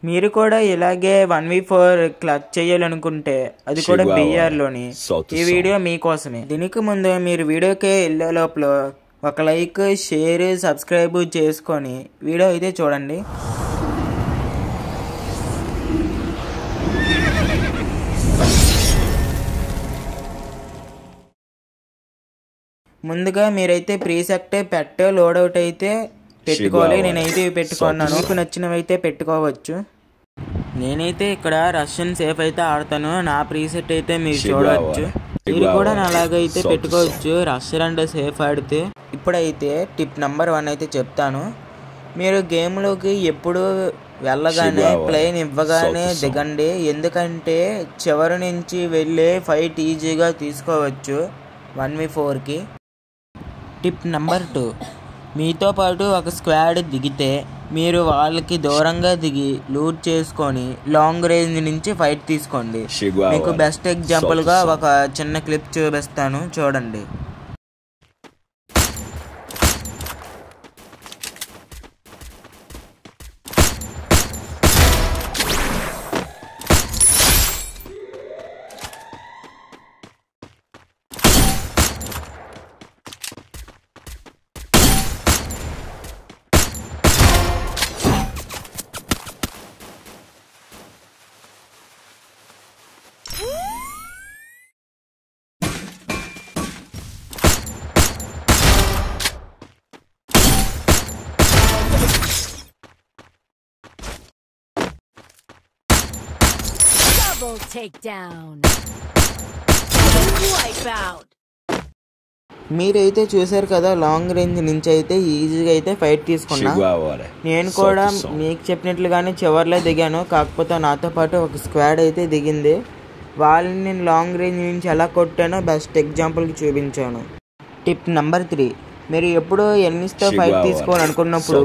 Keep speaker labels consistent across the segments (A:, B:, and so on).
A: మీరు కూడా ఇలాగే 1v4 క్లచ్ చేయాలనుకుంటే అది కూడా బిఆర్లోని ఈ వీడియో మీకోసమే. దీనికి ముందు మీరు వీడియోకి వెళ్ళే లోపల ఒక లైక్, షేర్, సబ్స్క్రైబ్ చేసుకొని వీడియో అయితే చూడండి. ముందుగా మీరైతే ప్రీసెక్ట్ పెట్ లోడౌట్ అయితే పెట్టుకోవాలి. నేనైతే పెట్టుకున్నాను, మీకు నచ్చినవి అయితే పెట్టుకోవచ్చు. నేనైతే ఇక్కడ రష్యన్ సేఫ్ అయితే ఆడతాను. నా ప్రీసెట్ అయితే మీరు చూడవచ్చు. మీరు కూడా అలాగైతే పెట్టుకోవచ్చు రష్యన్ అండ్ సేఫ్ ఆడితే. ఇప్పుడైతే టిప్ నెంబర్ 1 అయితే చెప్తాను. మీరు గేమ్లోకి ఎప్పుడు వెళ్ళగానే ప్లేన్ ఇవ్వగానే దిగండి. ఎందుకంటే చివరి నుంచి వెళ్ళే ఫైట్ ఈజీగా తీసుకోవచ్చు 1v4కి. టిప్ నెంబర్ 2, మీతో పాటు ఒక స్క్వాడ్ దిగితే మీరు వాళ్ళకి దూరంగా దిగి లూట్ చేసుకొని లాంగ్ రేంజ్ నుంచి ఫైట్ తీసుకోండి. మీకు బెస్ట్ ఎగ్జాంపుల్గా ఒక చిన్న క్లిప్ చూపిస్తాను, చూడండి. మీరైతే చూసారు కదా, లాంగ్ రేంజ్ నుంచి అయితే ఈజీగా అయితే ఫైట్ తీసుకున్నా. నేను కూడా మీకు చెప్పినట్లుగానే చివర్లో దిగాను. కాకపోతే నాతో పాటు ఒక స్క్వాడ్ అయితే దిగింది. వాళ్ళని నేను లాంగ్ రేంజ్ నుంచి ఎలా కొట్టానో బెస్ట్ ఎగ్జాంపుల్కి చూపించాను. టిప్ నెంబర్ 3, మీరు ఎప్పుడు ఎనిమిస్తో ఫైట్ తీసుకోవాలనుకున్నప్పుడు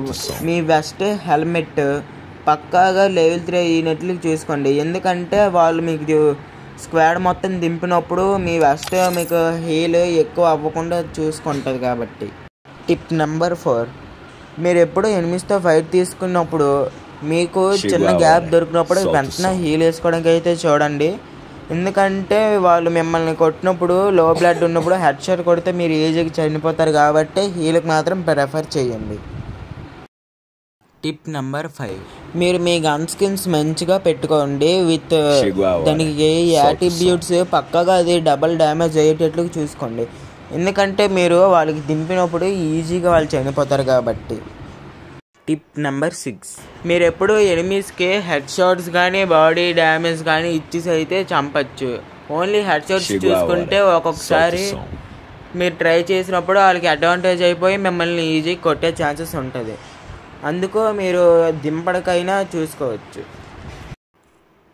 A: మీ బెస్ట్ హెల్మెట్ పక్కాగా లెవెల్ 3 అయినట్లు చూసుకోండి. ఎందుకంటే వాళ్ళు మీకు స్క్వాడ్ మొత్తం దింపినప్పుడు మీ వెస్ట్ మీకు హీల్ ఎక్కువ అవ్వకుండా చూసుకుంటుంది కాబట్టి. టిప్ నెంబర్ 4, మీరు ఎప్పుడు ఎనిమిస్తో ఫైట్ తీసుకున్నప్పుడు మీకు చిన్న గ్యాప్ దొరికినప్పుడు వెంటనే హీల్ వేసుకోవడానికి అయితే చూడండి. ఎందుకంటే వాళ్ళు మిమ్మల్ని కొట్టినప్పుడు లో బ్లడ్ ఉన్నప్పుడు హెడ్ షాట్ కొడితే మీరు ఈజీగా చనిపోతారు కాబట్టి హీల్కి మాత్రం ప్రిఫర్ చేయండి. టిప్ నెంబర్ 5, మీరు మీ గన్ స్కిన్స్ మంచిగా పెట్టుకోండి. విత్ దానికి యాట్రిబ్యూట్స్ పక్కగా అది డబల్ డ్యామేజ్ అయ్యేటట్లు చూసుకోండి. ఎందుకంటే మీరు వాళ్ళకి దింపినప్పుడు ఈజీగా వాళ్ళు చనిపోతారు కాబట్టి. టిప్ నెంబర్ 6, మీరు ఎప్పుడు ఎనిమీస్కి హెడ్ షాట్స్ కానీ బాడీ డ్యామేజ్ కానీ ఇచ్చేసి అయితే చంపచ్చు. ఓన్లీ హెడ్ షాట్స్ చూసుకుంటే ఒక్కొక్కసారి మీరు ట్రై చేసినప్పుడు వాళ్ళకి అడ్వాంటేజ్ అయిపోయి మిమ్మల్ని ఈజీగా కొట్టే ఛాన్సెస్ ఉంటుంది. అందుకు మీరు దింపడకైనా చూసుకోవచ్చు.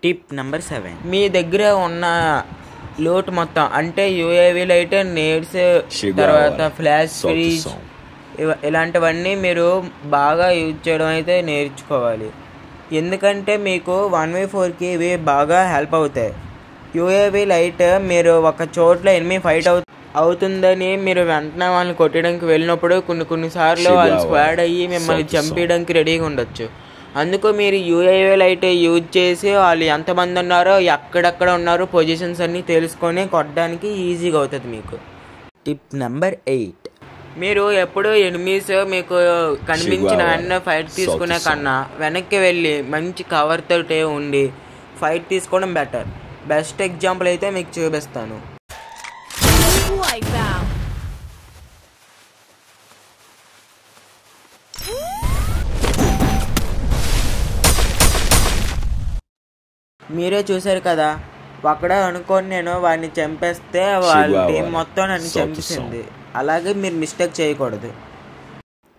A: టిప్ నెంబర్ 7, మీ దగ్గర ఉన్న లోట్ మొత్తం అంటే యూఏవీ లైట్, నేడ్స్, తర్వాత ఫ్లాష్ ఫ్రీజ్ ఇలాంటివన్నీ మీరు బాగా యూజ్ చేయడం అయితే నేర్చుకోవాలి. ఎందుకంటే మీకు 1v4కి ఇవి బాగా హెల్ప్ అవుతాయి. యూఏవీ లైట్ మీరు ఒక చోట్ల ఎనిమి ఫైట్ అవుతుందని మీరు వెంటనే వాళ్ళని కొట్టడానికి వెళ్ళినప్పుడు కొన్నిసార్లు వాళ్ళు స్క్వాడ్ అయ్యి మిమ్మల్ని చంపేయడానికి రెడీగా ఉండొచ్చు. అందుకు మీరు యూఏవీ లైట్ యూజ్ చేసి వాళ్ళు ఎంతమంది ఉన్నారో ఎక్కడెక్కడ ఉన్నారో పొజిషన్స్ అన్నీ తెలుసుకొని కొట్టడానికి ఈజీగా అవుతుంది మీకు. టిప్ నెంబర్ 8, మీరు ఎప్పుడు ఎనిమీస్ మీకు కనిపించిన వెంటనే ఫైట్ తీసుకునే కన్నా వెనక్కి వెళ్ళి మంచి కవర్ తోటే ఉండి ఫైట్ తీసుకోవడం బెటర్. బెస్ట్ ఎగ్జాంపుల్ అయితే మీకు చూపిస్తాను. మీరే చూసారు కదా, అక్కడే అనుకోని నేను వాడిని చంపేస్తే వాళ్ళ టీం మొత్తం నన్ను చంపేసింది. అలాగే మీరు మిస్టేక్ చేయకూడదు.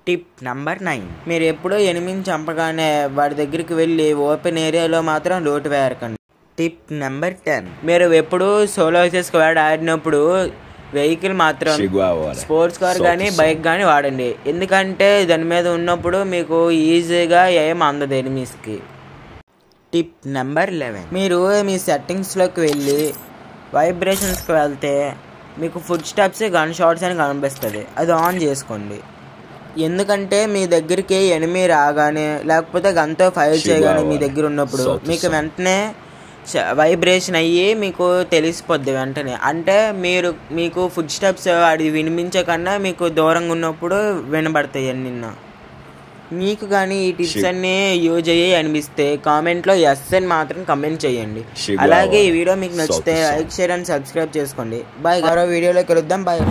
A: టిప్ నెంబర్ 9, మీరు ఎప్పుడో ఎనిమిని చంపగానే వాడి దగ్గరికి వెళ్ళి ఓపెన్ ఏరియాలో మాత్రం లోటు వేయకండి. టిప్ నెంబర్ 10, మీరు ఎప్పుడు సోలో స్క్వాడ్ ఆడినప్పుడు వెహికల్ మాత్రం స్పోర్ట్స్ కార్ కానీ బైక్ కానీ వాడండి. ఎందుకంటే దాని మీద ఉన్నప్పుడు మీకు ఈజీగా ఏం అందదు ఎనిమీస్కి. టిప్ నెంబర్ 11, మీరు మీ సెట్టింగ్స్లోకి వెళ్ళి వైబ్రేషన్స్కి వెళ్తే మీకు ఫుడ్ స్టెప్స్ గన్ షాట్స్ అని కనిపిస్తుంది. అది ఆన్ చేసుకోండి. ఎందుకంటే మీ దగ్గరికి ఎనిమి రాగానే లేకపోతే గన్తో ఫైర్ చేయగానే మీ దగ్గర ఉన్నప్పుడు మీకు వెంటనే వైబ్రేషన్ అయ్యి మీకు తెలిసిపోద్ది వెంటనే. అంటే మీకు ఫుడ్ స్టెప్స్ అది వినిపించకుండా మీకు దూరంగా ఉన్నప్పుడు వినబడతాయి నిన్న. మీకు కానీ ఈ టిప్స్ అన్నీ యూజ్ అయ్యి అనిపిస్తే కామెంట్లో ఎస్ అని మాత్రం కమెంట్ చేయండి. అలాగే ఈ వీడియో మీకు నచ్చితే లైక్, షేర్ అండ్ సబ్స్క్రైబ్ చేసుకోండి. బాయ్. మరో వీడియోలో కలుద్దాం. బాయ్.